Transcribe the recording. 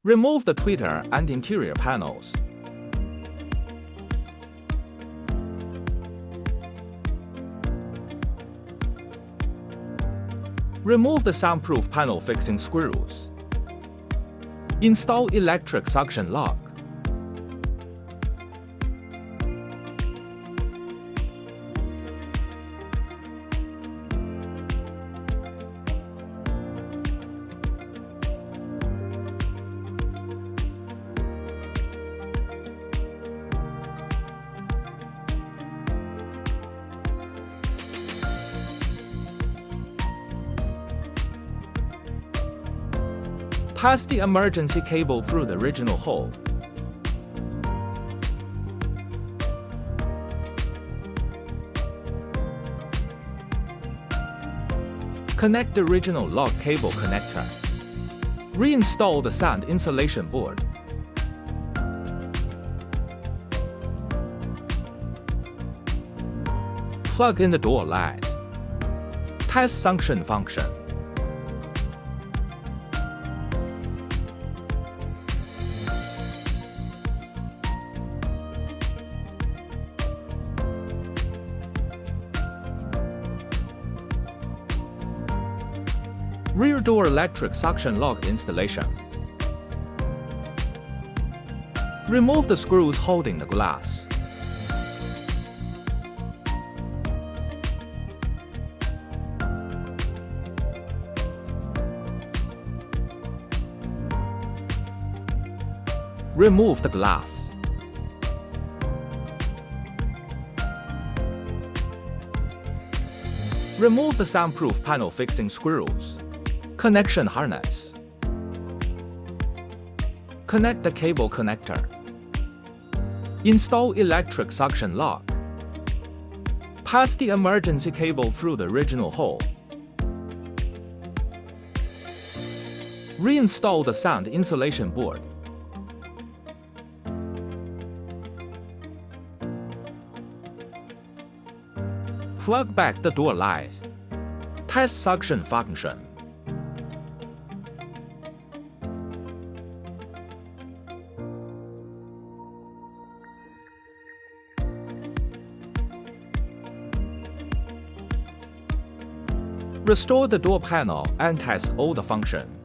Remove the tweeter and interior panels. Remove the soundproof panel fixing screws. Install electric suction lock. Pass the emergency cable through the original hole. Connect the original lock cable connector. Reinstall the sound insulation board. Plug in the door light. Test suction function. Rear door electric suction lock installation. Remove the screws holding the glass. Remove the glass. Remove the soundproof panel fixing screws. Connection harness. Connect the cable connector. Install electric suction lock. Pass the emergency cable through the original hole. Reinstall the sound insulation board. Plug back the door light. Test suction function. Restore the door panel and test all the functions.